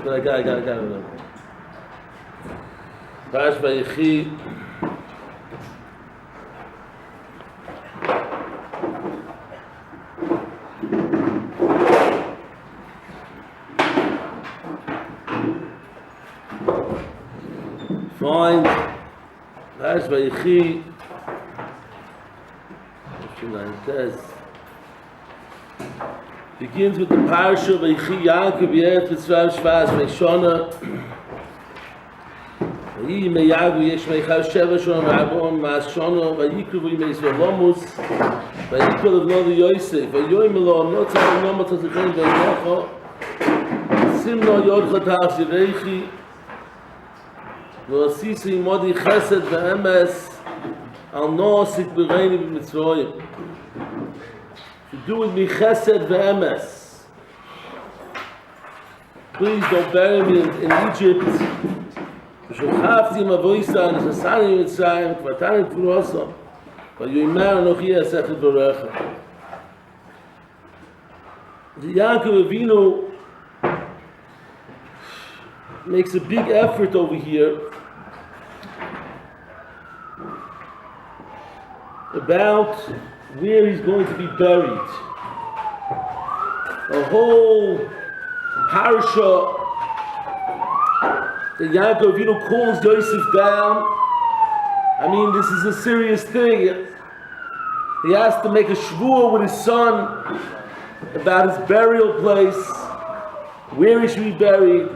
But I got it. Parsha Vayechi. Fine. Parsha Vayechi. Begins with the parsha Vayechi Yaakov Yeret Mitzvah Shvaz Meishona. Vayi Meyagu Yesh Meichav Sheva Shon Rabon Mas Shono Vayikru Vayimei Zolomus Vayikru Levnodi Yosef Vayoy Melo Amnotzah Vayomot Hazechen Vayocho Simno Yod Chatach Zirechi V'asisi Modi Chesed V'emes Al Noasik B'reini B'mitzroyim. To do with me Chesed V'emes. Please don't bury me in Egypt. ושוכבתי עם אבויסה, נכנסני ממצרים, כבתני תפורוסו, ויאמר אנוכי אעשך את דבריך. Yaakov Avinu makes a big effort over here about where he's going to be buried. A whole parsha that Yaakov Avinu calls Yosef down. I mean, this is a serious thing. He has to make a shvuah with his son about his burial place, where he should be buried.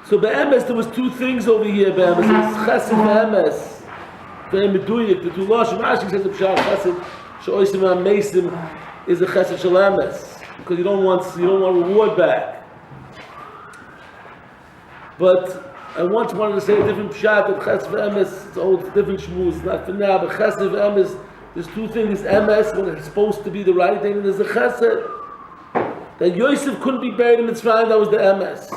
So be'emes, there was two things over here. Be'emes, it's chesed be'emes. Be'emeduyik, the two Rosh, Rashi says the pshat chesed she'oisim ha'meisim is a chesed shel emes. Because you don't want reward back. But I once wanted to say a different pshat that chesed v'emes, it's all different shmuz, not for now, but chesed v'emes, there's two things, emes, when it's supposed to be the right thing, and there's a chesed. That Yosef couldn't be buried in Mitzrayim, that was the emes.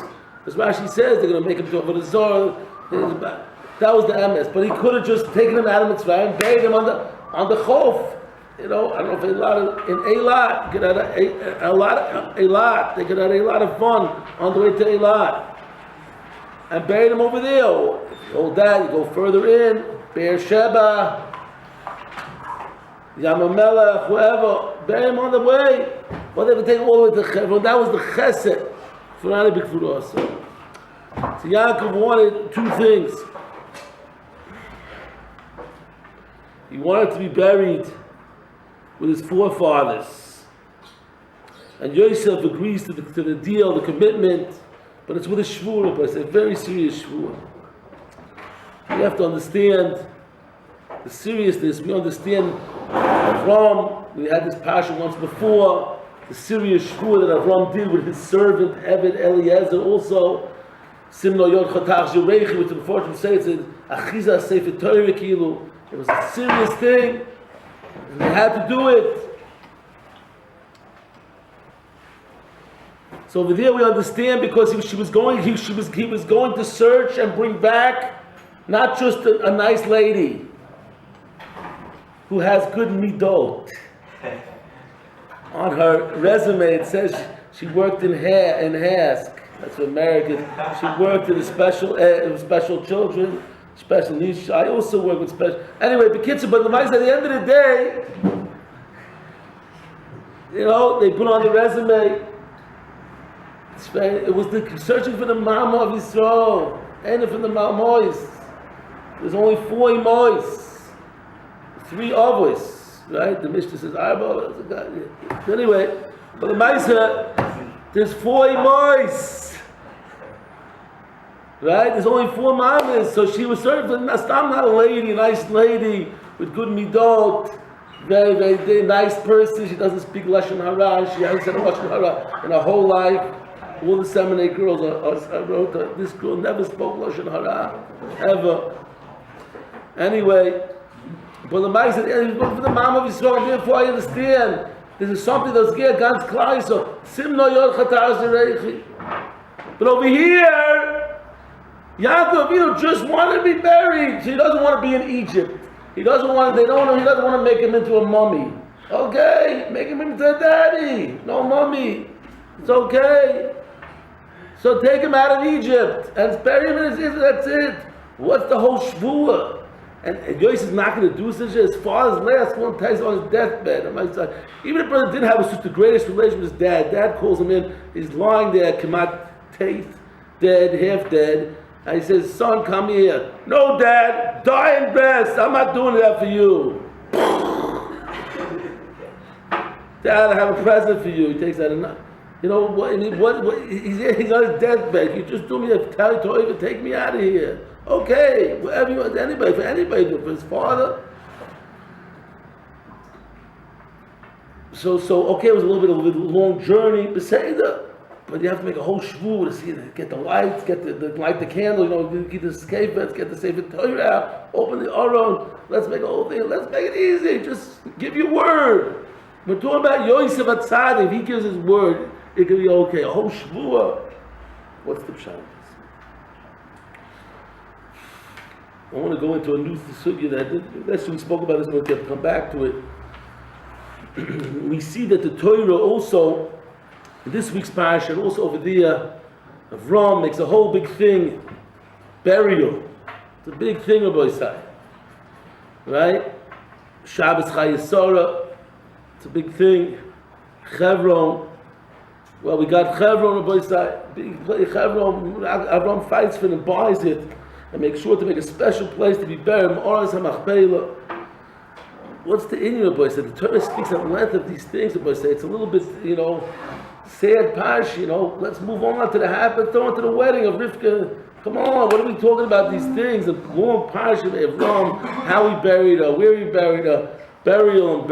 As Rashi says, they're going to make him to a Zohar, that was the emes. But he could have just taken him out of Mitzrayim and buried him on the chof. You know, I don't know if in Eilat, get Eilat, they could have a lot of fun on the way to Eilat. And buried him over there. If you hold that, you go further in, Beersheba, Yamamelech, whoever, bury him on the way. Well, they would take all the way to Chevron. That was the chesed. So Yaakov wanted two things. He wanted to be buried with his forefathers. And Yosef agrees to the deal, the commitment, but it's with a shvuah, but it's a very serious shvuah. You have to understand the seriousness. We understand Avram, we had this parsha once before, the serious shvuah that Avram did with his servant, Eved Eliezer, also, Simno Yod Chatach Zirechi, which the Meforshim say, it's an Achiza Sefer Torah Kilu. It was a serious thing. And they had to do it. So over there we understand because he was going to search and bring back not just a nice lady who has good midot. On her resume it says she worked in Hask. That's for Americans. She worked in special children. Special needs. I also work with special. Anyway, but at the end of the day, you know, they put on the resume. It was searching for the mama of Yisroel, and for the mamois. There's only 4 imois, 3 avos, right? The Mishnah says arba. Anyway, but the Maisa, there's 4 imois. Right? There's only 4 mamas, so she was served. I'm not a lady, a nice lady with good midot, very, very nice person. She doesn't speak lashon hara. She hasn't said lashon hara in her whole life. All the seminary girls wrote that this girl never spoke lashon hara ever. Anyway, but the Ma'aseh said, "He's looking for the mom of Yisroel." Therefore, I understand This is something that's geared ganz klar. So, Simno Yorcha Ta'azireichi. But over here, Yaakov Avinu just wanted to be buried. So he doesn't want to be in Egypt. He doesn't want to make him into a mummy. Okay, make him into a daddy. No mummy. It's okay. So take him out of Egypt and bury him in his Egypt. That's it. What's the whole shvuah? And Yosef is not going to do such as far as last one takes on his deathbed. Even if brother didn't have such the greatest relation with his dad, dad calls him in, he's lying there, kamat tate, dead, half dead, and he says, son, come here. No, dad, die in rest. I'm not doing that for you. Dad, I have a present for you. He takes that enough. You know, he's on his deathbed. You just do me a territory, take me out of here. Okay, whatever you want, anybody, for his father. So okay, it was a little bit of a long journey, but you have to make a whole shvu to see, get the lights, light the candle, get the skafets, get the Sefer Torah out, open the Aron, let's make a whole thing, let's make it easy, just give your word. We're talking about Yosef HaTzadik, if he gives his word, it can be okay, a whole shvuah. What's the pshat? I want to go into a new sugya that last we spoke about this, and we'll come back to it. We see that the Torah also, in this week's parsha, and also over there, Avram makes a whole big thing, burial. It's a big thing, Rabbi say. Right? Shabbos Chayesara, it's a big thing. Chevron, well, we got Chevron, Rabbi say. Big place, Chevron, Avram fights for it and buys it, and make sure to make a special place to be buried. What's the Indian Rabbi say? The Torah speaks at length of these things. Rabbi say it's a little bit, sad parsha. Let's move on to the happy, throw into the wedding of Rivka. Come on, what are we talking about? These things, the long parsha of Avram, how he buried her, where he buried her, burial.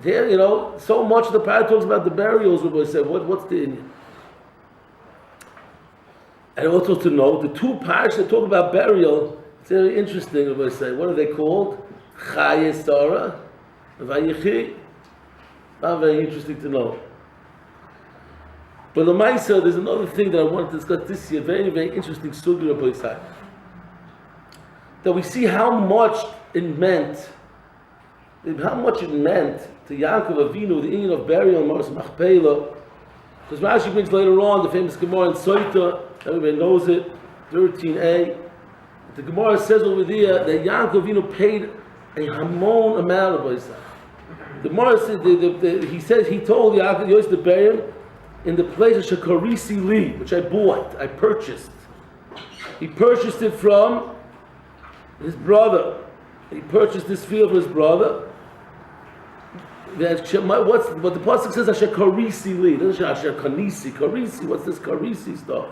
There, so much of the parsha talks about the burials. Rabbi said, what's the Indian? And also to know, the two parshas that talk about burial, it's very interesting, Rabbi say. What are they called? Chayesara, Vayechi. Not very interesting to know. But the Maisa, there's another thing that I want to discuss this year, very, very interesting sugya, Rabbi say. That we see how much it meant to Yaakov Avinu, the Indian of burial, Maras Machpelah. Because Rashi brings later on the famous Gemara in Shlita, everybody knows it, 13a. The Gemara says over there that Yaakov Avinu paid a hamon amount of Isaac. The Gemara said, he told Yaakov Yosef to bury him in the place of Shekarisi Li, which I bought, I purchased. He purchased it from his brother. He purchased this field from his brother. But the pasuk says Asher Karisi Li. Doesn't say Asher Kanisi. Karisi. What's this Karisi stuff?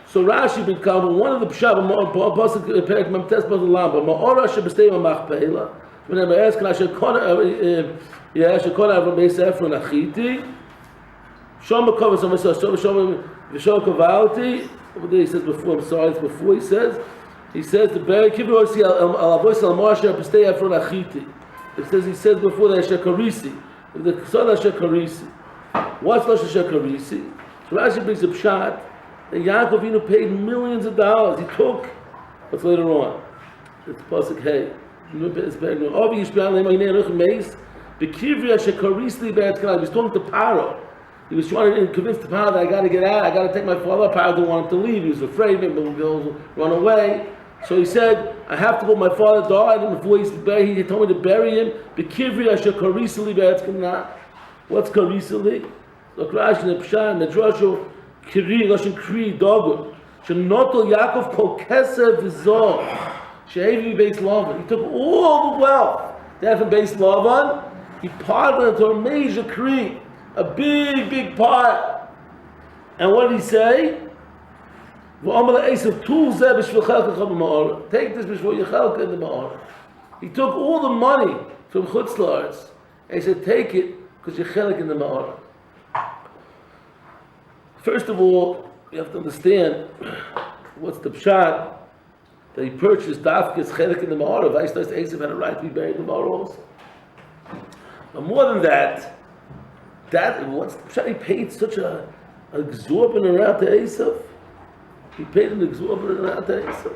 So Rashi becomes one of the pshat. Pasuk Perek Memtes Pasuk Lamba. Ma'ora Asher B'stei Machpeila. Whenever I ask, Asher Kona Avram Beis Ephron Achiti. Shom Makov Shom V'Shom Kavalti. Over there he says before. I'm sorry, it's before he says the bury Kibur Osi Al Avois Al Moshe B'stei Ephron Achiti. He says before that Shekarisi. The son of Shekarisi. What's Rosh Shekarisi? So Rashi brings a pshat that Yaakov Avinu paid millions of dollars. He took, what's later on? It's Pasuk Hey. He's talking to Paro. He was trying to convince the Paro that I got to get out, I got to take my father. Paro didn't want him to leave. He was afraid maybe he'll run away. So he said, I have to go, my father died, and before he told me to bury him, what's Karisali? Look, Rashi, Nepshan, Nedrasho, Kiri, Lashon Kri, Dogur. Shenoto Yaakov Kol Kesev V'Zor. Shehevi Beis Lavan. He took all the wealth that from Beis Lavan, he parted it into a major Kri, a big, big part. And what did he say? Take this before you chelka in the ma'ara. He took all the money from Chutz La'aretz and he said, take it because you're chelik in the ma'ara. First of all, you have to understand what's the pshat that he purchased dafkes chelik in the ma'ara. Vice Esav had a right to be buried in the ma'ara also. But more than that, what's he paid such an exorbitant amount to Esav? He paid an exorbitant amount to Esav.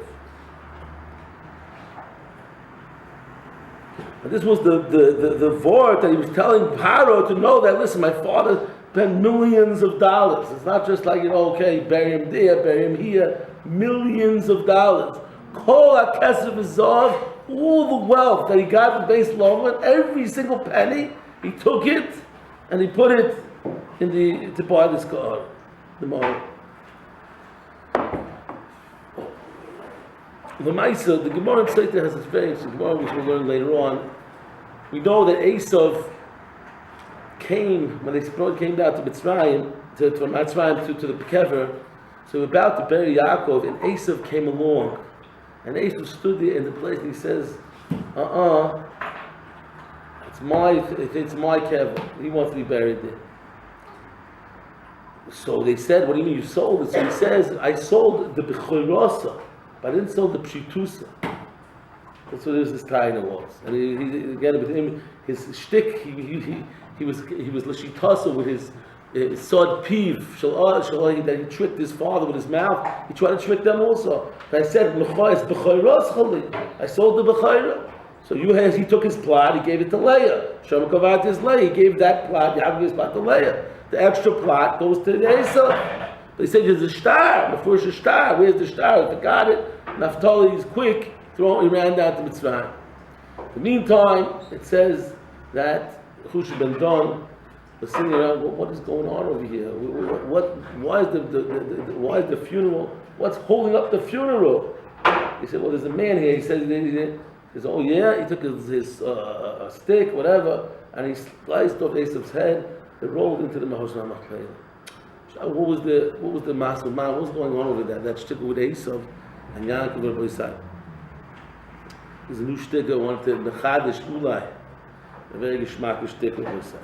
And this was the word that he was telling Paro to know that, listen, my father spent millions of dollars. It's not just like, okay, bury him there, bury him here. Millions of dollars. Kol HaKesef Zav, all the wealth that he got from Beis Loman, every single penny, he took it and he put it to buy this car, the Gemara. The Maisa, the Gemara in Shlita has its variants. The Gemara, which we'll learn later on. We know that Esav came, when they came down to Mitzrayim, to the Kever, so about to bury Yaakov, and Esav came along. And Esav stood there in the place and he says, it's my Kever. He wants to be buried there. So they said, what do you mean you sold it? So he says, I sold the Bechorosa, but I didn't sell the Pshitusa. That's what his taina was. And he again with him, his shtick, he was l'shitasa with his sod piv that he tricked his father with his mouth. He tried to trick them also. And I said, I sold the bechayra. So he took his plot, he gave it to Leah. Shama Kavat his Leah, he gave that plot, Yaakov his plot to Leah. The extra plot goes to the Esav. But he said, there's a star, the first star. Where's the star? If I got it, Naphtali is quick. He ran down to Mitzrayim. In the meantime, it says that Chush ben Don was sitting around. What is going on over here? Why is the funeral? What's holding up the funeral? He said, well, there's a man here. He says, oh yeah. He took his stick, whatever, and he sliced off Esav's head. It rolled into the Mahoshna Machpelah. What was the Master Man? What was going on over there? That shtickle with Esav and Yaakov and Boisai. There's a new shtickle I wanted to mechadish ulai, a very geschmacklich shtickle Boisai.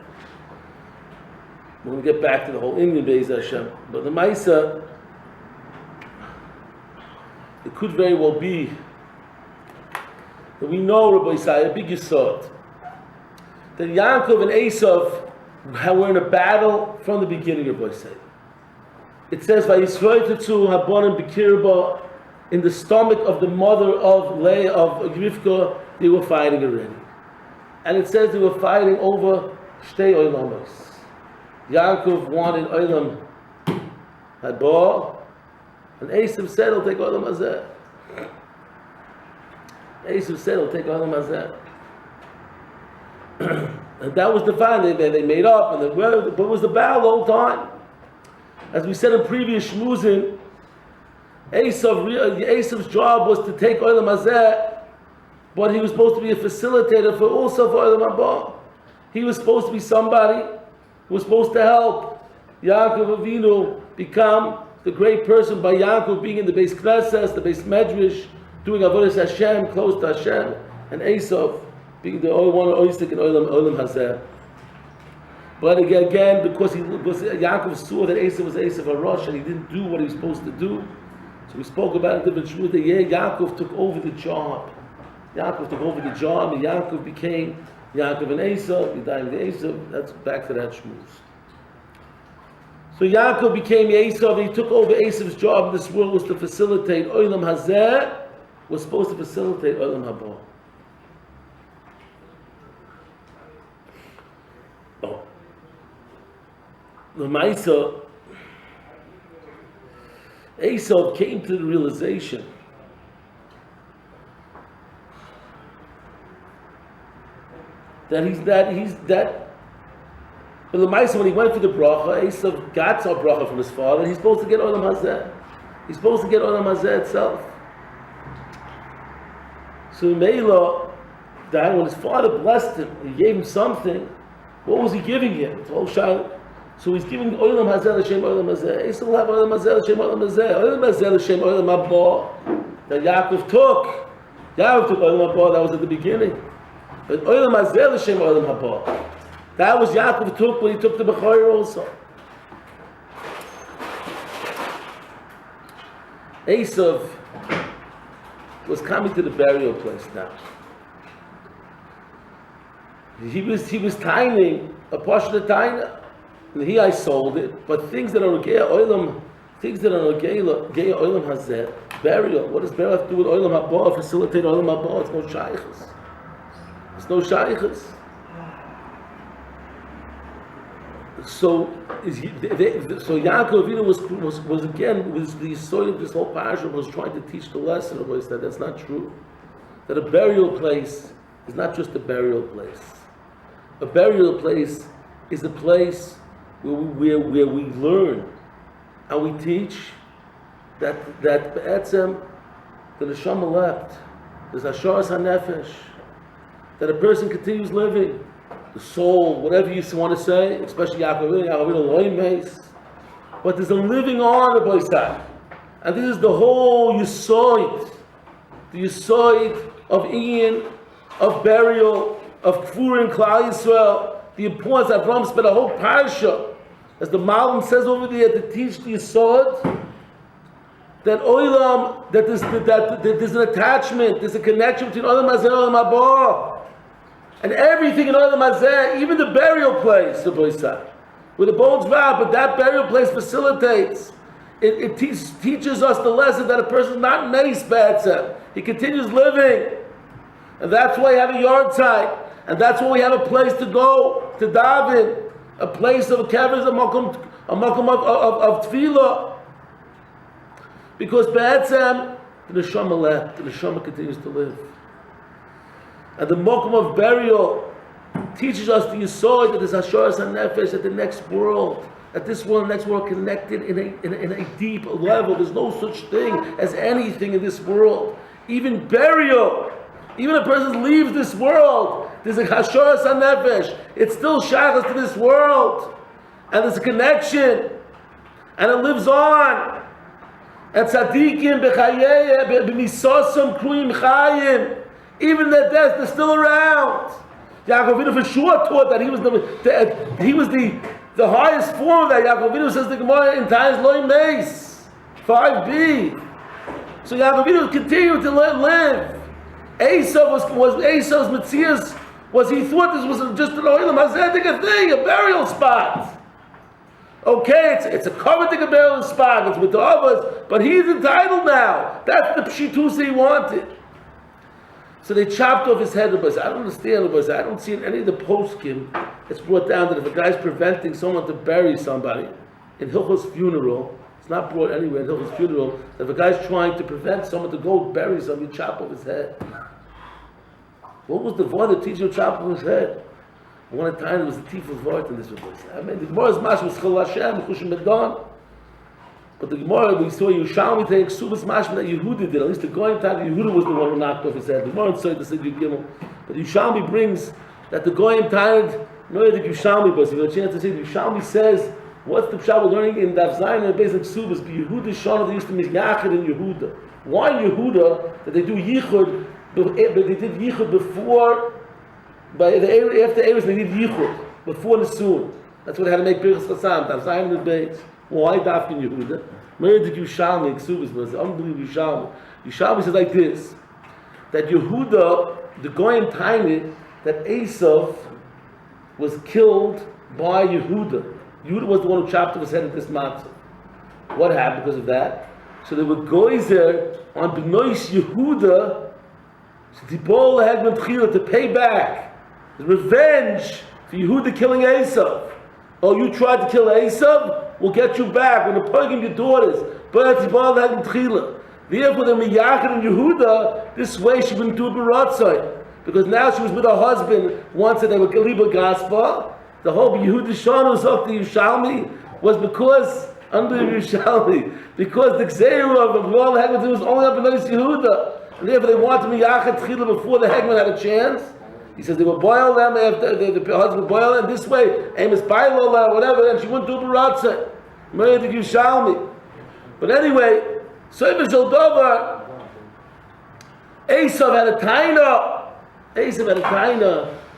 We're going to get back to the whole Indian Beis Hashem, but the Maisa, it could very well be that we know Rabbi Isai, a big yisod, that Yaakov and Esav were in a battle from the beginning of Rabbi Isai. It says, Yisroel tetzu habonim b'kirba, in the stomach of the mother of Leah, of Rivka, they were fighting already. And it says they were fighting over shtei oilamos. Yaakov wanted oilam haba, and Esav said, I'll take oilam hazeh. Esav said, I'll take oilam hazeh. And that was the fight they made up, and it was the battle the whole time. As we said in previous shmuzin, Esav's job was to take oilam hazeh, but he was supposed to be a facilitator for also for oilam haba. He was supposed to be somebody who was supposed to help Yaakov Avinu become the great person by Yaakov being in the Beis Knesset, the Beis Medrash, doing avodas Hashem, close to Hashem, and Esav being the only one oisik in oilam hazeh. But again, because Yaakov saw that Esav was Esav a Rosh and he didn't do what he was supposed to do, so we spoke about it in different shmuz that Yaakov took over the job. Yaakov took over the job, and Yaakov became Yaakov and Esav. He died with Esav. That's back to that shmuz. So Yaakov became Esav, and he took over Esav's job in this world was to facilitate oilam hazeh, was supposed to facilitate oilam haba. The Maisa, Esav came to the realization that but the Maisa, when he went for the bracha, Esav got some bracha from his father. He's supposed to get olam hazeh. He's supposed to get olam hazeh itself. So Meila, that when his father blessed him, he gave him something. What was he giving him? It's all shayla. So he's giving olam hazeh l'shem olam hazeh. Esav will have olam hazeh l'shem olam hazeh. Olam hazeh l'shem olam haba that Yaakov took. Yaakov took olam haba. That was at the beginning. But olam hazeh l'shem olam haba, that was Yaakov took when he took the Bechor also. Esav was coming to the burial place now. He was tining a portion of taina. And I sold it, but things that are gay oilam, things that are gay oilam hazeh, burial. What does burial have to do with oilam haba? Facilitate oilam haba? It's no shaykhs. It's no shaykhs. So Yaakov Avinu was again the story of this whole parsha was trying to teach the lesson of what that's not true. That a burial place is not just a burial place. A burial place is a place where we learn and we teach that be'etzem the neshama left. There's asharas hanefesh. That a person continues living. The soul, whatever you want to say, especially Yaakov Avinu, but there's a living on the Boisai. And this is the whole Yisroel, the Yisroel of Ian, of burial, of Kfur and Klal Yisrael, the importance that Ram spent a whole parsha, as the Malam says over there, to teach the Yisroel, that Oilam, that there's an attachment, there's a connection between Oilam Hazeh and Oilam Haba. And everything in Olam Hazeh, even the burial place, the Boisai, where the bones rot, but that burial place facilitates. It teaches us the lesson that a person is not meis b'etzem. He continues living. And that's why we have a yard site. And that's why we have a place to go, to daven. A place of keves, a makom of tefillah. Because b'etzem, the neshama left, the neshama continues to live. And the mokum of burial teaches us the yisod that there's asharas hanefesh at the next world, that this world and the next world are connected in a deep level. There's no such thing as anything in this world. Even burial, even a person leaves this world, there's a asharas hanefesh. It's still shachas to this world, and there's a connection, and it lives on. And tzaddikim b'chayei b'misosam kruim chayim. Even their death, they're still around. Yaakov Avinu for sure taught that he was the highest form of that. Yaakov Avinu says the Gemara in times loy meis 5b. So Yaakov Avinu continued to live. Esav was Esav's Metzias. He thought this was just an oilam hazeh thing, a burial spot. Okay, it's a coveted burial spot. It's with the others, but he's entitled now. That's the pshitusa he wanted. So they chopped off his head. I don't understand. I don't see in any of the poskim it's brought down that if a guy's preventing someone to bury somebody in Hilchos funeral, it's not brought anywhere in Hilchos funeral, that if a guy's trying to prevent someone to go bury someone, you chop off his head. What was the vort that teaches you to chop off his head? One time there was a Tiferes vort in this place. I mean, the Gemara's mash was Chil Hashem, Chushim Medon. But the Gemara, we saw Yerushalmi take Subas Mashma that Yehuda did. At least the Goyim time, Yehuda was the one who knocked off his head. The Gemara said to say Gimel. But Yerushalmi brings that the Goyim time, no, the Yerushalmi, but if you have a chance to say, Yerushalmi says, what's the pshat we're learning in Daf Zayin and basic Subas? But Yehuda Shana, they used to make Yachid in Yehuda. Why Yehuda that they do Yichud, but they did Yichud before, after Eres they did Yichud before the Soon. That's what they had to make Birchas Chassam. Daf Zayin and base. Why Dafkin Yehuda? Where did Yerushalmi, Ksubas, was unbelievable Yerushalmi. Yerushalmi says like this, that Yehuda, the Goyim Tainit, that Esav was killed by Yehuda. Yehuda was the one who chopped off his head at this matzah. What happened because of that? So they were goyzer on Benois Yehuda to pay back. The revenge for Yehuda killing Esav. Oh, you tried to kill Esav? We'll get you back. We're going to purge your daughters. But therefore, the Miyachid and Yehuda, this way she wouldn't do a baratzai. Because now she was with her husband once that they were Galiba Gaspar. The whole Yehuda Shana was up to Yerushalmi was because, under Yerushalmi, because the Gzeirah of Ron Hegman was only up in Yehuda. And therefore they wanted Miyachid Tchila before the Hegman had a chance. He says they will boil them after the husband boil them this way, Amos Bailo whatever, and she wouldn't do Baratzah. Murdered Yerushalmi. But anyway, Soiva Zoldover, Esav had a taina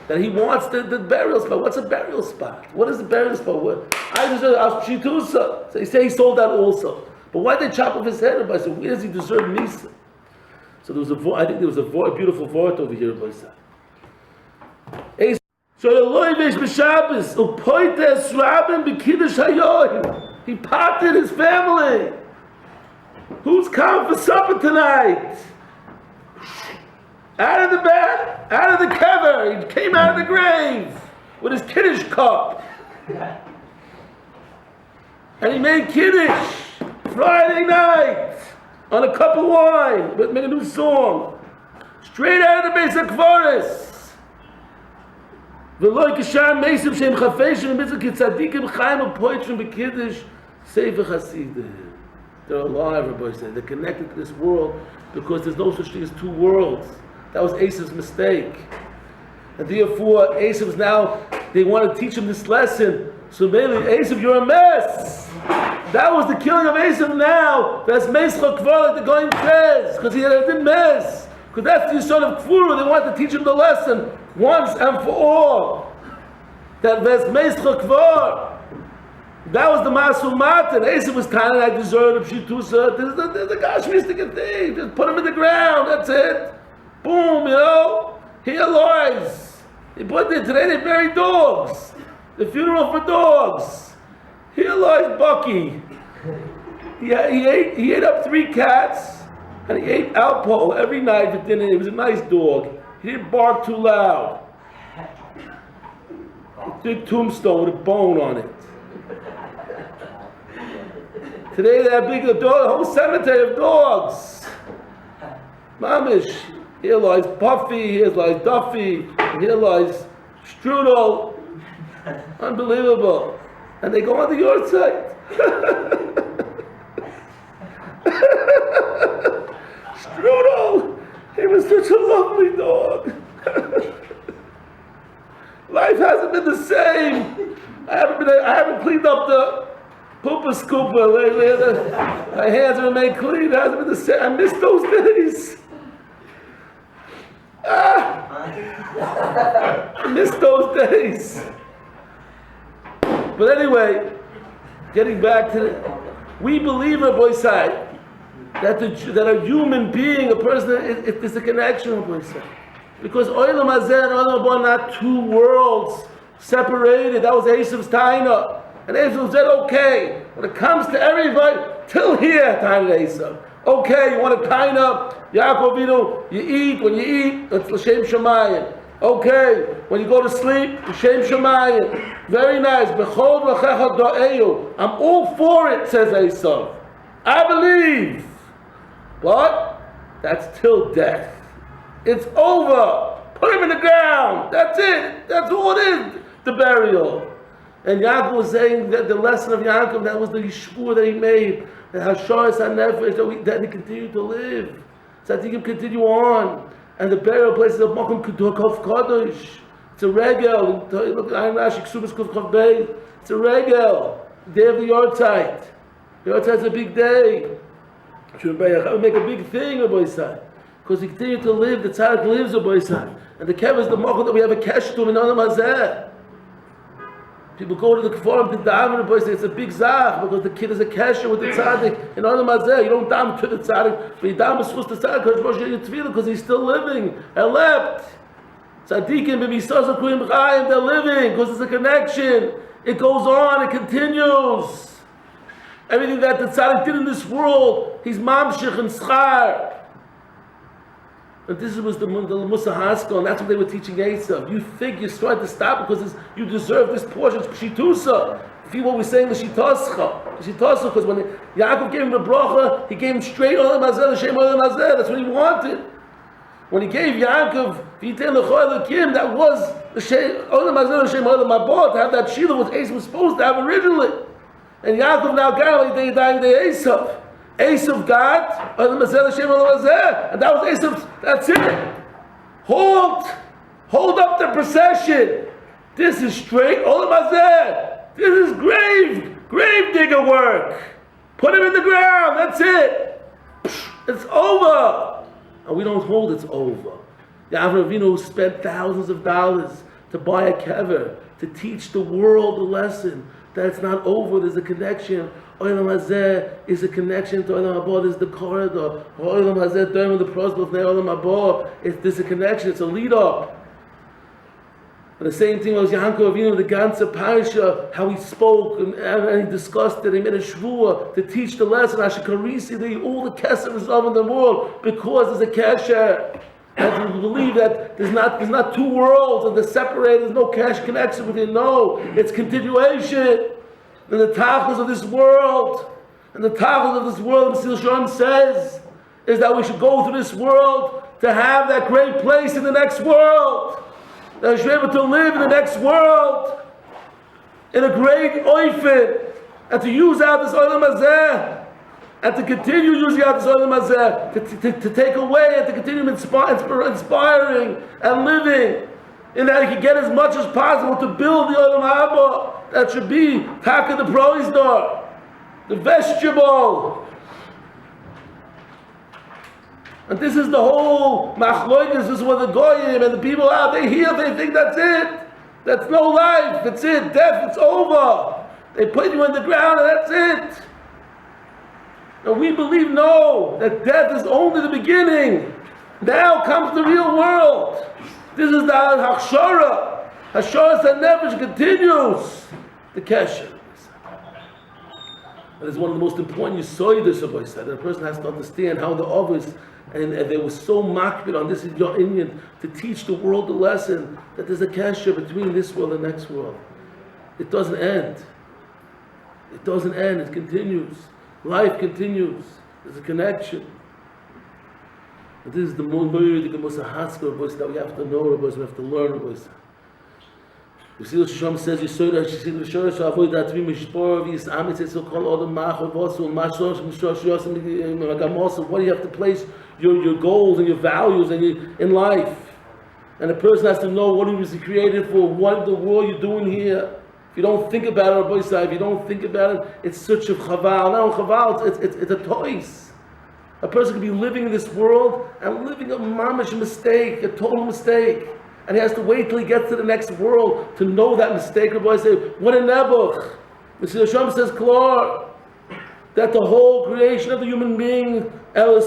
that he wants the burial spot. What's a burial spot? What is the burial spot? I just said Shitusa. So they say he sold that also. But why did they chop off his head? I said, where does he deserve Misa? So there was I think there was a beautiful vort over here, Rabbi. He parted his family. Who's coming for supper tonight? Out of the bed, out of the kever. He came out of the grave with his kiddush cup. And he made kiddush Friday night on a cup of wine. Let's make a new song. Straight out of the base of Tiferes. V'loi k'sham meisiv shem chafeshim mitzvah kitzadikim Chaim u'poitrim b'kiddush sefer chasidim. They're alive, Rabbi said. They're connected to this world because there's no such thing as two worlds. That was Esav's mistake. And therefore, Esav's now, they want to teach him this lesson. So maybe, Esav, you're a mess. That was the killing of Esav now. That's Meischa Kvar, like the going says. Because he didn't mess. Because that's the son of Kfuru. They want to teach him the lesson once and for all. That that's Meischa Kvar. That was the Masul Matan. Esav was kind of like deserted Pshitusa. There's a Gashmistic thing. Just put him in the ground. That's it. Boom, He lies. He put there today. They bury dogs. The funeral for dogs. Here lies Bucky. He ate up 3 cats, and he ate Alpo every night for dinner. He was a nice dog. He didn't bark too loud. A big tombstone with a bone on it. Today they have a whole cemetery of dogs. Mamish. Here lies Puffy, here lies Duffy, here lies Strudel. Unbelievable. And they go on the yard site. Strudel, he was such a lovely dog. Life hasn't been the same. I haven't cleaned up the pooper scooper lately. My hands remain clean. It hasn't been the same. I miss those days. I miss those days. But anyway, getting back to we believe, Rabbi said, that a human being, a person, is a connection, Rabbi said. Because Olam Hazeh and Olam Haba are not two worlds separated. That was Esav's taina. And Esav said, okay, when it comes to everybody, till here, taina Esav. Okay, you want to taina, Yaakov, you eat, when you eat, it's L'Shem Shemayim. Okay, when you go to sleep, L'Shem Shemayim. Very nice. B'chol v'checha da'eyu. I'm all for it, says Esav. I believe. But that's till death. It's over. Put him in the ground. That's it. That's all it is. The burial. And Yaakov was saying that the lesson of Yaakov, that was the yishpur that he made. That Hasharis HaNefesh, that he continued to live. So that he can continue on. And the burial place is a Mokum K'Kov Kadosh. It's a regel. Look at Ayin Rashi, Ksubas K'Kov Bey. It's a regel. The day of the Yortzeit. The Yortzeit's a big day. Should make a big thing, Rabbi said. Because he continued to live, the tzaddik lives, Rabbi said. And the kev is the mochel that we have a kesh to him in Olam Hazeh. People go to the kfarim to daven, Rabbi said, it's a big zach, because the kid is a kesher with the tzaddik in Olam Hazeh. You don't daven to the tzaddik, but you daven b'schus the tzaddik, because he's still living. Elept. Tzaddikim b'misas akuyim chayim, they're living, because it's a connection. It goes on, it continues. Everything that the tzaddik did in this world, he's mamshich and schar. And this was the Musa Haskell, and that's what they were teaching Esav. You think you're trying to stop because you deserve this portion. It's Pshitusa. Feel what we're saying, the Shitascha. The Shitascha, because when Yaakov gave him the bracha, he gave him straight Olam Hazeh, the Shem Olam Hazeh. That's what he wanted. When he gave Yaakov, V'yitem L'cho Elokim, that was the Olam Hazeh, the Shem Olam Haba, to have that Shilah, what Esav was supposed to have originally. And Yaakov now got they dying the Esav. Esav got Olam Hazeh, Hashem Olam Hazeh, and that was Esav's. That's it. Hold up the procession. This is straight Olam Hazeh. This is grave digger work. Put him in the ground. That's it. It's over. And we don't hold it's over. Yaakov Avinu spent thousands of dollars to buy a kever to teach the world a lesson that it's not over. There's a connection. Olam Hazeh is a connection to Olam Haba. There's the corridor. Olam Hazeh, during the prosper of Olam Haba, there's a connection. It's a lead up. And the same thing was Yankov Avinu, the ganze parsha, how he spoke and he discussed it. He made a shvuah to teach the lesson. Ashikarisi, all the kesef is of in the world because there's a kesher. And to believe that there's not two worlds and they're separated. There's no cash connection with it. No, it's continuation. And the tachlis of this world, and the tachlis of this world, Mesilas Yesharim says, is that we should go through this world to have that great place in the next world. That we should be able to live in the next world in a great oifin, and to use out this olam hazeh, and to continue using out this olam hazeh, to take away and to continue inspiring and living, in that he can get as much as possible to build the olam haba that should be taka the proisdor, the vegetable. And this is the whole machloides. This is what the goyim and the people out there hear. They think that's it. That's no life. That's it. Death. It's over. They put you in the ground and that's it. And we believe no, that death is only the beginning. Now comes the real world. This is the hachshara. Hachshara nefesh continues the kesher. That is one of the most important yisoides of Rabbi said. That a person has to understand how the others. And they were so makbid on this in your Indian to teach the world the lesson that there's a kesher between this world and the next world. It doesn't end. It doesn't end. It continues. Life continues. There's a connection. And this is the most haskell that we have to know, we have to learn. You see what Shom says, what do you have to place your goals and your values and in life? And a person has to know what he was created for, what the world you're doing here. If you don't think about it, if you don't think about it, it's such a chaval. No, chaval, it's a toys. A person can be living in this world and living a mamish mistake, a total mistake. And he has to wait till he gets to the next world to know that mistake. Rabbi say, what a nebuch. Mesilas Yesharim says, Klor, that the whole creation of the human being, we're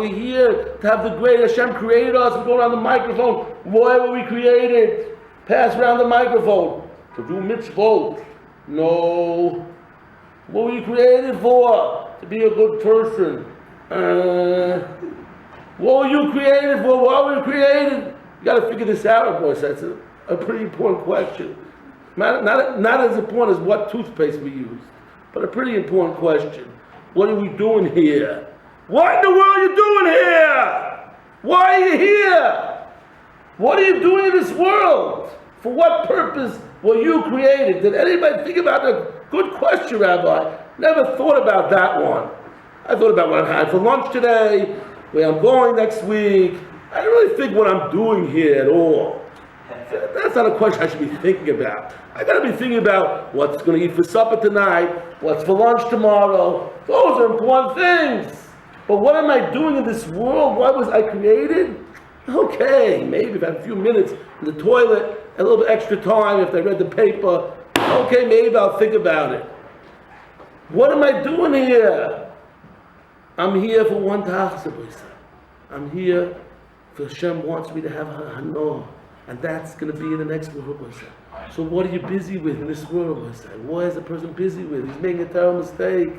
here to have the great Hashem created us. We go around the microphone. Why were we created? Pass around the microphone. To do mitzvot. No. What were you created for? To be a good person. What were you created for? Why were you created? You got to figure this out, boys. That's a pretty important question. Not as important as what toothpaste we use, but a pretty important question. What are we doing here? What in the world are you doing here? Why are you here? What are you doing in this world? For what purpose were you created? Did anybody think about that? Good question, Rabbi. Never thought about that one. I thought about what I had for lunch today, where I'm going next week. I don't really think what I'm doing here at all. That's not a question I should be thinking about. I got to be thinking about what's going to eat for supper tonight, what's for lunch tomorrow. Those are important things. But what am I doing in this world? Why was I created? Okay, maybe if I had a few minutes in the toilet, a little bit extra time if I read the paper, okay, maybe I'll think about it. What am I doing here? I'm here for one task. I'm here for Hashem wants me to have a hanoah, and that's going to be in the next world. So what are you busy with in this world? What is a person busy with? He's making a terrible mistake.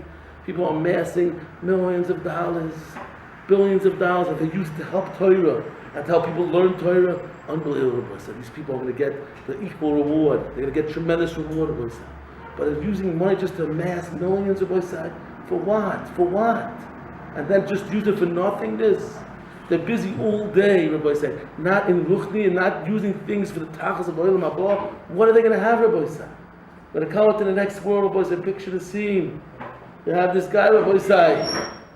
People are amassing millions of dollars, billions of dollars that they used to help Torah and to help people learn Torah. Unbelievable. These people are going to get the equal reward. They're going to get tremendous reward. But they're using money just to amass millions of for what? For what? And then just use it for nothingness. They're busy all day, Rabbi said, not in Ruchni and not using things for the tachas of Olam Haba. What are they going to have, Rabbi said? They're going to come out to the next world, Rabbi said, picture the scene. You have this guy, Rabbi said,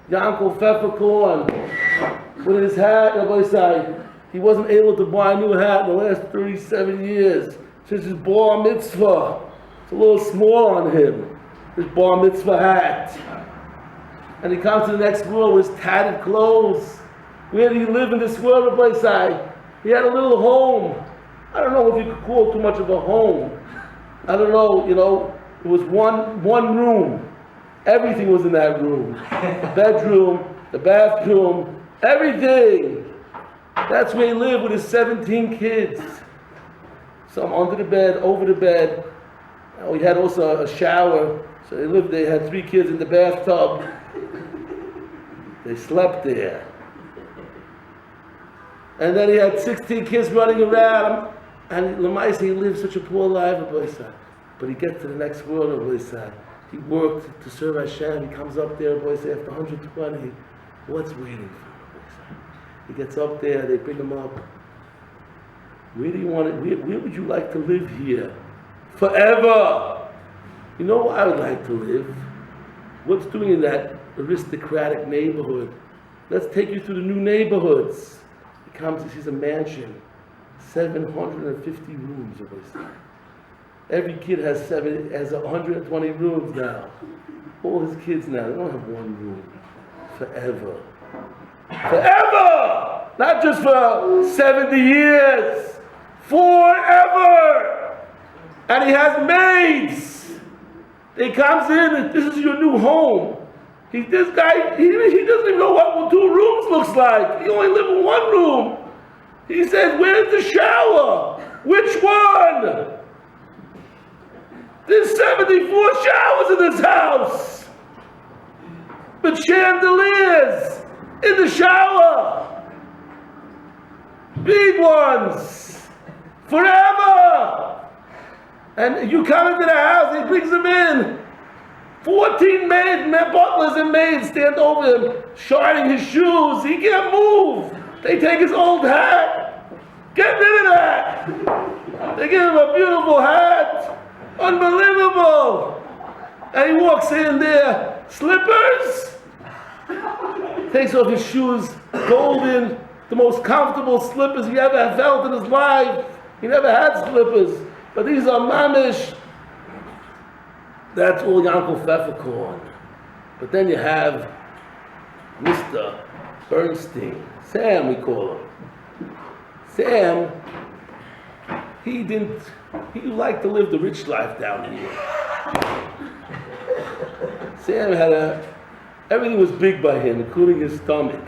Yankel Pfefferkorn, with his hat, Rabbi said, he wasn't able to buy a new hat in the last 37 years. Since his bar mitzvah, it's a little small on him, his bar mitzvah hat. And he comes to the next world with his tattered clothes. Where did he live in this world, Rabbi Sai? He had a little home. I don't know if you could call it too much of a home. I don't know, it was one room. Everything was in that room. The bedroom, the bathroom, everything. That's where he lived with his 17 kids. Some under the bed, over the bed. Oh, he had also a shower. So they lived there, he had 3 kids in the bathtub. They slept there. And then he had 16 kids running around. And Lamaisa, he lived such a poor life, but he gets to the next world, he worked to serve Hashem. He comes up there, after 120. What's waiting for him? He gets up there, they bring him up. Where do you want it? Where would you like to live here? Forever! You know where I would like to live? What's doing in that aristocratic neighborhood? Let's take you through the new neighborhoods. He comes, he sees a mansion, 750 rooms. Every kid has 120 rooms now. All his kids now, they don't have one room. Forever. Forever! Not just for 70 years. Forever! And he has maids. He comes in, this is your new home. This guy, he doesn't even know what 2 rooms looks like. He only lives in 1 room. He says, where's the shower? Which one? There's 74 showers in this house. But chandeliers in the shower. Big ones. Forever. And you come into the house, he brings them in. 14 butlers and maids stand over him, shining his shoes. He can't move. They take his old hat. Get rid of that. They give him a beautiful hat. Unbelievable. And he walks in there, slippers. Takes off his shoes, golden, the most comfortable slippers he ever felt in his life. He never had slippers, but these are mamish. That's all Yankel Pfefferkorn. But then you have Mr. Bernstein, Sam we call him. Sam, he liked to live the rich life down here. Sam everything was big by him, including his stomach.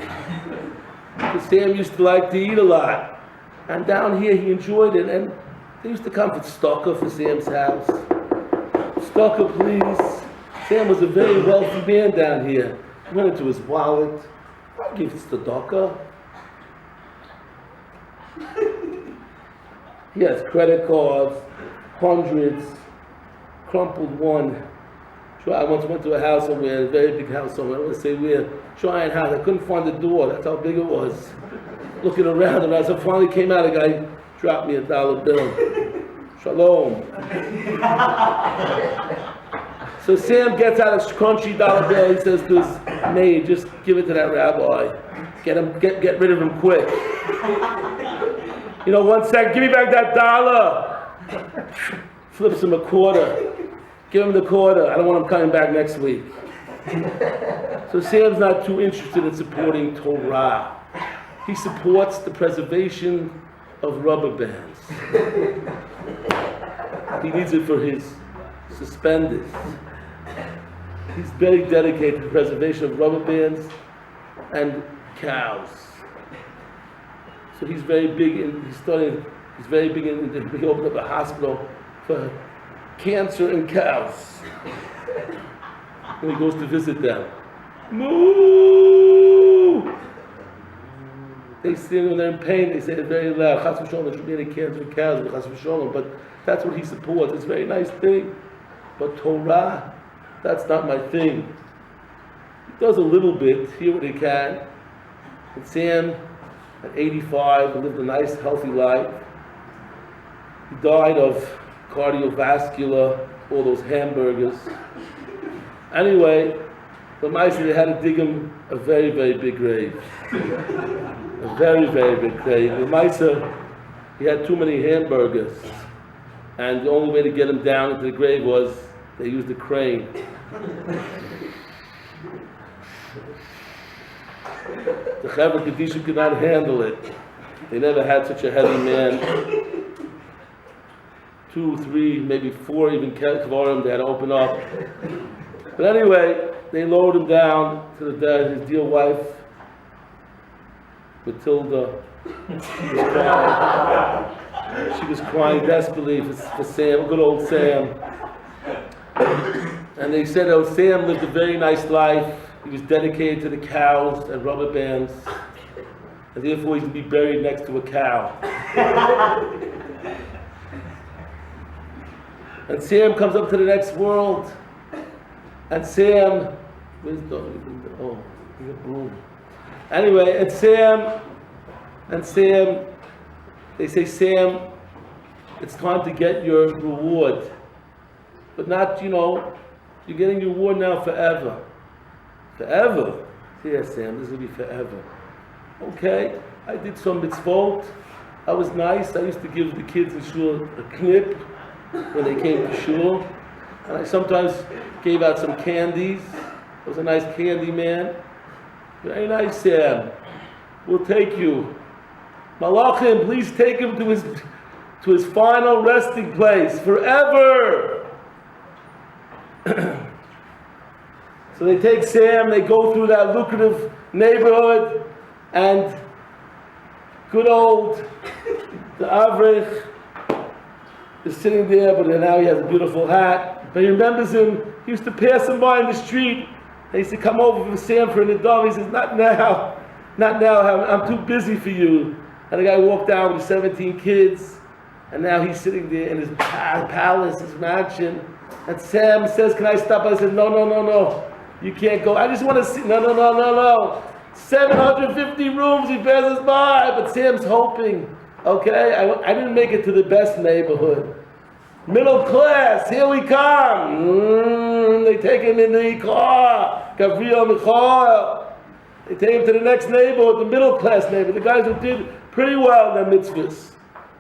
Because Sam used to like to eat a lot. And down here he enjoyed it. And they used to come for tzedakah for Sam's house. Tzedakah, please. Sam was a very wealthy man down here. He went into his wallet. I'll give tzedakah. He has credit cards, hundreds, crumpled one. I once went to a house somewhere, a very big house somewhere, I don't want to say where, trying house. I couldn't find the door, that's how big it was. Looking around, and as I finally came out, a guy dropped me $1 bill. Shalom. So Sam gets out a crunchy $1 bill, he says to his maid, just give it to that rabbi. Get rid of him quick. You know, 1 second, give me back that $1. Flips him a quarter. Give him the quarter. I don't want him coming back next week. So Sam's not too interested in supporting Torah. He supports the preservation of rubber bands. He needs it for his suspenders. He's very dedicated to the preservation of rubber bands and cows. So he's very big in, he opened up a hospital for cancer in cows. When he goes to visit them. Moo! They say when they're in pain, they say it very loud. Chas v'sholom, there should be any cancer in cows, chas v'sholom. But that's what he supports. It's a very nice thing. But Torah, that's not my thing. He does a little bit, here what he can. And Sam, at 85, lived a nice, healthy life. He died of cardiovascular, all those hamburgers. Anyway, the mice, they had to dig him a very, very big grave. A very, very big grave. The mice, he had too many hamburgers. And the only way to get him down into the grave was they used a crane. The Chaver Kedisha could not handle it. They never had such a heavy man. 2, 3, maybe 4 even kavarim they had to open up. But anyway, they lowered him down to his dear wife, Matilda. She was crying desperately for Sam, good old Sam. And they said, oh, Sam lived a very nice life. He was dedicated to the cows and rubber bands. And therefore he's going to be buried next to a cow. And Sam comes up to the next world. And Sam, where's the, oh, he's a broom. Anyway, and Sam, they say, Sam, it's time to get your reward. But not, you're getting your reward now forever. Forever? Yeah, Sam, this will be forever. Okay, I did some mitzvot. I was nice. I used to give the kids in shul a knip when they came to shul. And I sometimes gave out some candies. I was a nice candy man. Very nice, Sam. We'll take you. Malachim, please take him to his final resting place forever. So they take Sam, they go through that lucrative neighborhood, and good old the Avrich is sitting there, but now he has a beautiful hat. But he remembers him, he used to pass him by in the street. They used to come over for Sam for an adult. He says, not now, I'm too busy for you. And the guy walked down with 17 kids, and now he's sitting there in his palace, his mansion. And Sam says, can I stop? I said, no, you can't go. I just want to see, no. 750 rooms he passes by, but Sam's hoping, okay? I didn't make it to the best neighborhood. Middle class, here we come. They take him in the car, Gabriel Michael. They take him to the next neighborhood, the middle class neighborhood, the guys who did pretty well in their mitzvahs.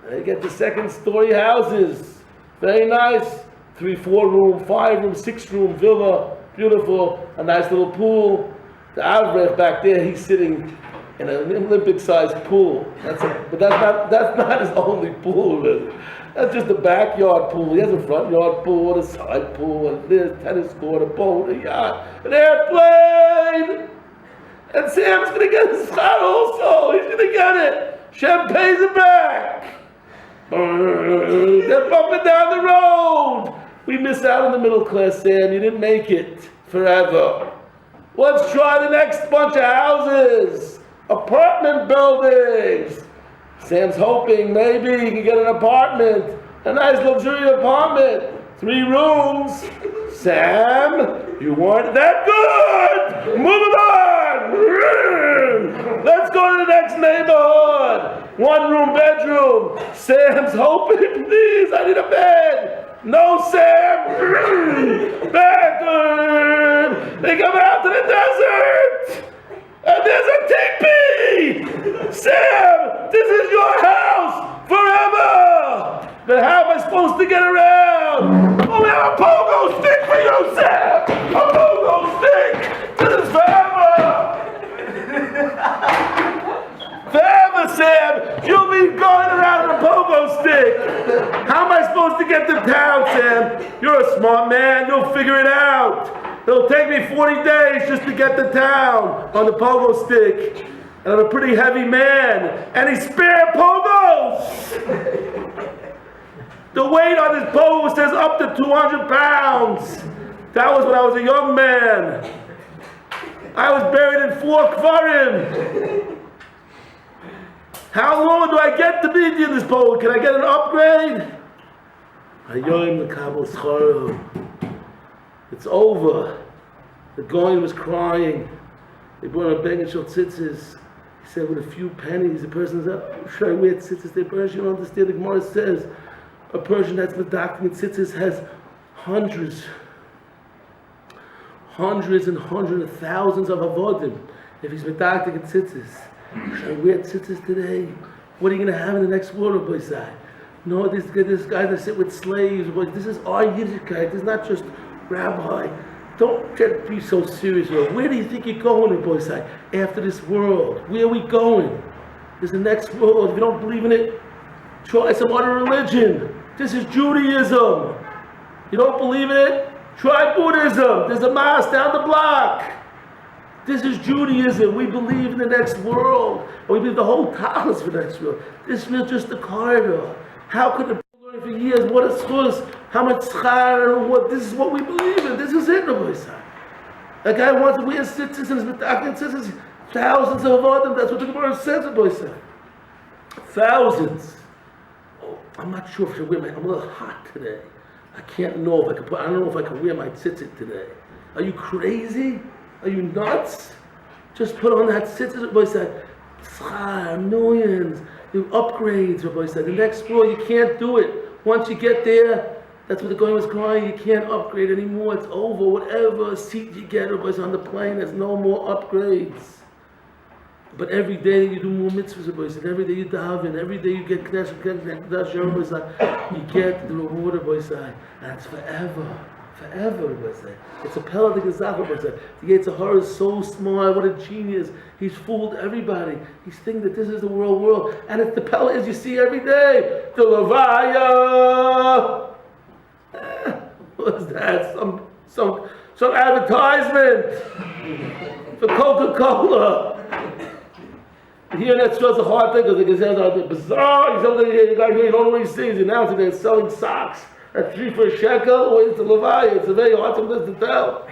They get the second story houses, very nice, 3, 4 room, 5 room, 6 room villa, beautiful, a nice little pool. The Avrech back there, he's sitting in an Olympic-sized pool. But that's not his only pool, really. That's just a backyard pool. He has a front yard pool, a side pool, and there's a tennis court, a boat, a yacht, an airplane. And Sam's going to get his shot also. He's going to get it. Shem pays it back. They're bumping down the road. We miss out on the middle class, Sam. You didn't make it forever. Let's try the next bunch of houses. Apartment buildings. Sam's hoping maybe he can get an apartment. A nice luxury apartment. 3 rooms. Sam, you weren't that good. Moving on. Let's go to the next neighborhood. 1 room bedroom. Sam's hoping, please, I need a bed. No, Sam. Bed. They come out to the desert. And there's a teepee. Sam, this is your house forever. But how am I supposed to get around? Oh, we have a pogo stick for you, Sam! A pogo stick! This is forever! Forever, Sam! You'll be going around with a pogo stick! How am I supposed to get to town, Sam? You're a smart man, you'll figure it out. It'll take me 40 days just to get to town on the pogo stick. And I'm a pretty heavy man. Any spare pogos? The weight on this pogo says up to 200 pounds. That was when I was a young man. I was buried in 4 kvarim. How long do I get to be in this pogo? Can I get an upgrade? It's over. The Goyen was crying. They brought him a bag of tzitzis. He said, with a few pennies, the person said, should I wear tzitzis? The Persian, you don't understand. The Gemara says, a Persian that's medactic in tzitzis has hundreds and hundreds of thousands of avodim. If he's medactic in tzitzis, should I wear tzitzis today? What are you going to have in the next world, boy? No, this guy that sit with slaves. This is our Yiddishkeit. This is not just Rabbi. Don't be so serious. Where do you think you're going, Rabbi? After this world, where are we going? There's the next world. If you don't believe in it, try some other religion. This is Judaism. You don't believe in it? Try Buddhism. There's a mosque down the block. This is Judaism. We believe in the next world. And we believe the whole Talis for the next world. This is just the corridor. How could the people learn for years what is chus, how much schar, what? This is what we believe in. This is it, Rabbi. A guy wants to wear tzitzis and tzitzis, thousands of them. That's what the Gemara says, Rabbi. Thousands. Oh, I'm not sure if I should wear I'm a little hot today. I can't know if I can I don't know if I can wear my tzitzit today. Are you crazy? Are you nuts? Just put on that tzitzit, Rabbi said. Schar, millions. You upgrades, Rabbi said. The next floor, you can't do it. Once you get there, that's what the guy was crying. You can't upgrade anymore. It's over. Whatever seat you get, Rabbi said, on the plane, there's no more upgrades. But every day you do more mitzvahs, Rabbi said. Every day you daven. Every day you get knesh, Rabbi said. You get the reward, Rabbi said. And it's forever. Forever, Rabbi said. It's a pella de gezach, Rabbi said. The Yetzer Hara is so smart. What a genius. He's fooled everybody. He's thinking that this is the world. And it's the pella as you see every day. The Levaya. What's that? Some advertisement for Coca-Cola. Here that's just a hard thing because the gazelles are bizarre. You don't know what he sees. He's announcing they're selling socks at 3 for a shekel. Wait, it's a Levi. It's a very hard thing to tell.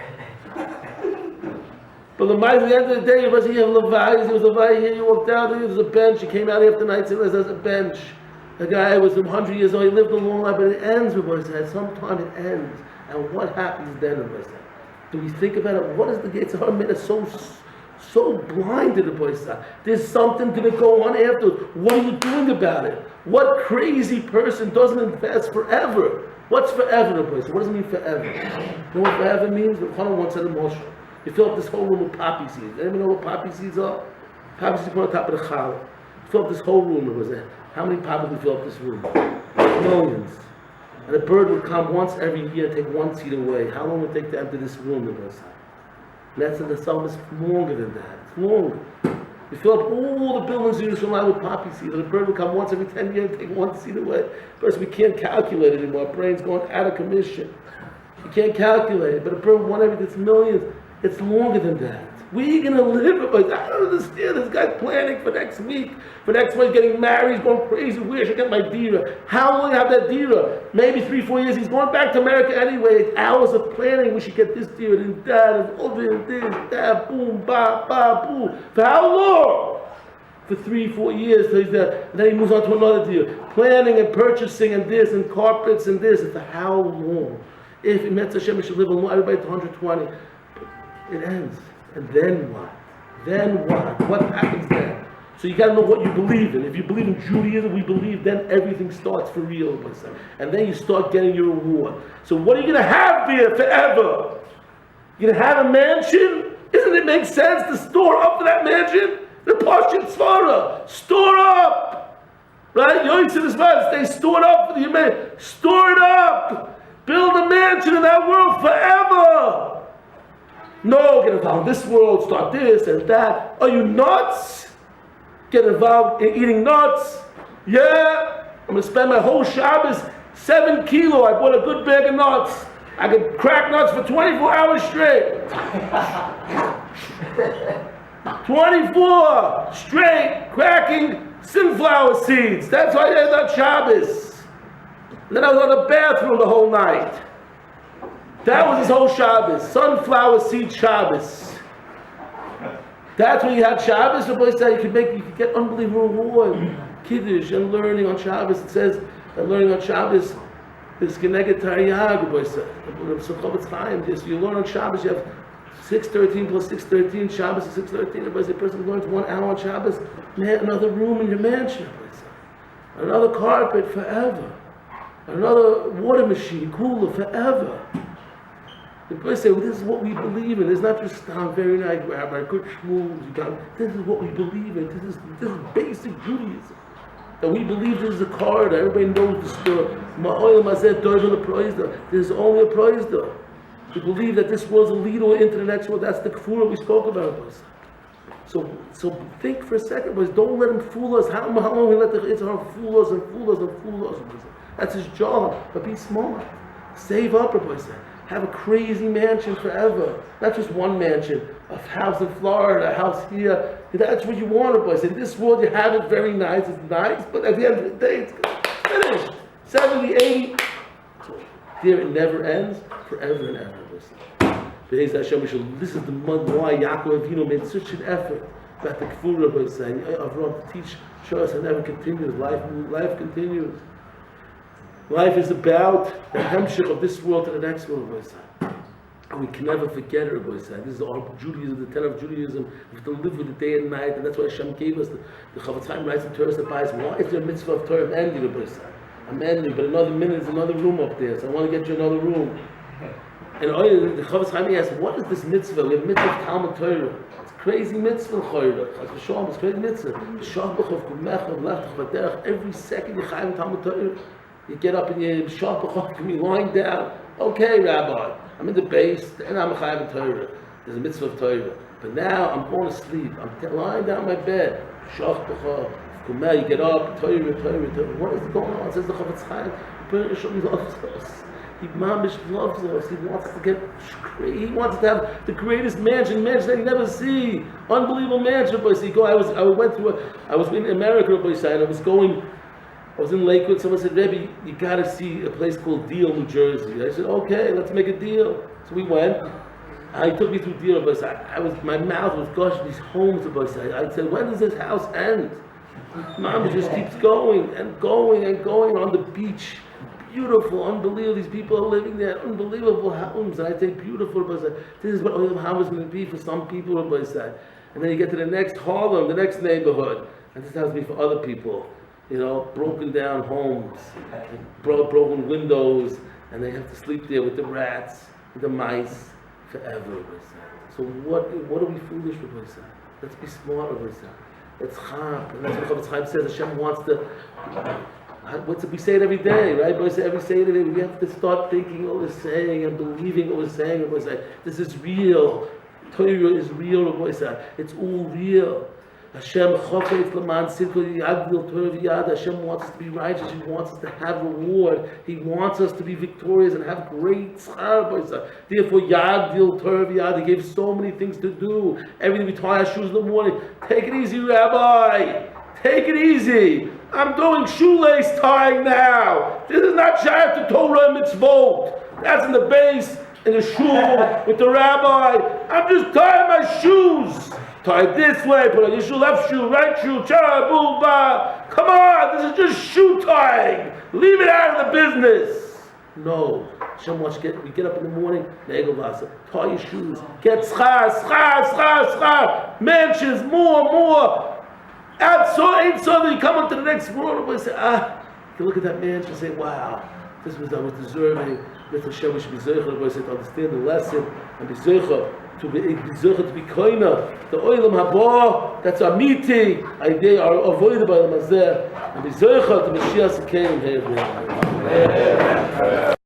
But at the end of the day, you have Levi. There was Levi here. You walked out. There was a bench. You came out after night. There's a bench. The guy was 100 years old. He lived a long life, but it ends. Rabbi said, sometime it ends. And what happens then, Rabbi said? Do we think about it? What is the Yetzer Hara made us so blinded, Rabbi said? There's something going to go on afterwards. What are you doing about it? What crazy person doesn't invest forever? What's forever, Rabbi said? What does it mean forever? You know what forever means? The Chaim once said to Moshe, you fill up this whole room with poppy seeds. Anybody know what poppy seeds are? Poppy seeds go on top of the challah. Fill up this whole room, Rabbi said. How many poppies would fill up this room? Millions. And a bird would come once every year, take one seed away. How long would it take to empty this room, Rabbi said? And that's in the Psalm is longer than that. It's longer. You fill up all the buildings in Yisroel with poppy seeds. And a bird would come once every 10 years and take one seed away. First, we can't calculate it anymore. Our brain's going out of commission. You can't calculate it. But a bird would want everything. It's millions. It's longer than that. We're going to live it. I don't understand. This guy's planning for next week. For next week, getting married. He's going crazy. Where should I get my dira? How will I have that dira? Maybe 3-4 years. He's going back to America anyway. It's hours of planning. We should get this dira and that and over and this, that, boom, ba, ba, boom. For how long? For 3-4 years. So then he moves on to another dira. Planning and purchasing and this and carpets and this. And for how long? If in Metz Hashem, we should live along, everybody to 120. It ends. And then what? Then what? What happens then? So you got to know what you believe in. If you believe in Judaism, we believe, then everything starts for real. And then you start getting your reward. So what are you going to have there forever? You're going to have a mansion? Doesn't it make sense to store up for that mansion? The parsha tzvara. Store up! Right? Yosef is right. They stored up for the man. Store it up! Build a mansion in that world forever! No, get involved in this world, start this and that. Are you nuts? Get involved in eating nuts? Yeah, I'm going to spend my whole Shabbos 7 kilo. I bought a good bag of nuts. I could crack nuts for 24 hours straight. 24 straight cracking sunflower seeds. That's why I had that Shabbos. And then I was on the bathroom the whole night. That was his whole Shabbos. Sunflower seed Shabbos. That's when you had Shabbos. The boy said you could get unbelievable reward. Kiddush and learning on Shabbos. It says that learning on Shabbos is Geneged Taryag. The boy said. So Chaim, you learn on Shabbos. You have 6:13 plus 6:13. Shabbos is 6:13. The boy said, the person learns 1 hour on Shabbos. Man, another room in your mansion. Another carpet forever. Another water machine, cooler forever. The person say, well, this is what we believe in. It's not just very nice, Rabbi, good Shmuez. This is what we believe in. This is basic Judaism. That we believe this is a card. Everybody knows the story. There's only a proizda. We believe that this world's a leader into the next world. That's the kfura we spoke about. So think for a second, boys. Don't let him fool us. How long we let the Yetzer Hara fool us and fool us and fool us? That's his job. But be smart. Save up, boys. have a crazy mansion forever. Not just one mansion, a house in Florida, a house here. That's what you want, Rabbi said. In this world, you have it very nice. It's nice, but at the end of the day, it's finished. 70, 80. There it never ends, forever and ever. This is the why Yaakov Avinu made such an effort about the Kfura, Rabbi saying, Avram, to teach, show us, it never continues. Life continues. Life is about the hemshich of this world to the next world, Rabbi saying. And we can never forget it, Rabbi saying. This is our Judaism, the tenet of Judaism. We have to live with it day and night, and that's why Hashem gave us. The Chavetz Chaim writes in Torah Sabais, why is there a mitzvah of Torah? I'm ending, Rabbi saying. I'm ending, but another minute is another room up there, so I want to get you another room. And the Chavetz Chaim asks, what is this mitzvah? We have mitzvah of Talmud Torah. It's crazy mitzvah, it's crazy mitzvah. Every second you chayim Talmud Torah. You get up and you shah b'chov, you can be lying down. Okay, Rabbi, I'm in the base, and I'm chayim Torah. There's a mitzvah of Torah. But now I'm going to sleep. I'm lying down in my bed. Shah b'chov. You get up, Torah. What is going on? Says the Chavetz Chaim. He loves us. He mamish loves us. He wants us to get crazy. He wants us to have the greatest mansion that you never see. Unbelievable mansion. But see, I was in America, and I was in Lakewood. Someone said, Rebbe, you got to see a place called Deal, New Jersey. I said, okay, let's make a deal. So we went. He took me through Deal, but my mouth was gushing these homes. I said, when does this house end? Mom just keeps going and going and going on the beach. Beautiful, unbelievable. These people are living there, unbelievable homes. And I say beautiful, but this is what Olam Haba is going to be for some people. And then you get to the next Harlem, the next neighborhood, and this has to be for other people. Broken down homes, broken windows, and they have to sleep there with the rats, with the mice, forever. So what are we foolish for? Let's be smart. Let's chap, and that's what Chavetz Chaim says. Hashem wants to. We say it every day, right? But every day we have to start thinking what we're saying and believing what we're saying. And we're saying, this is real. Torah is real. It's all real. Hashem wants us to be righteous. He wants us to have reward. He wants us to be victorious and have great schar. Therefore, Yagdil Torah v'yad. He gave so many things to do. Everything we tie our shoes in the morning. Take it easy, Rabbi. Take it easy. I'm doing shoelace tying now. This is not shayach to Torah and mitzvot. That's in the base, in the shul, with the rabbi. I'm just tying my shoes. Tie it this way, put on your shoe, left shoe, right shoe, cha-boo-ba. Come on, this is just shoe tying. Leave it out of the business. No. Hashem wants you we get up in the morning, tie your shoes. Get schar. Mansions, more. Ain't so that you come up to the next world and say, you look at that mansion and say, wow, I was deserving. With Hashem, we should be zeicha, to understand the lesson and be zeicha, to be koina. The oilam haba, that's our meeting. They are avoided by the mazeh, and be zeicha to Mashiach Kain.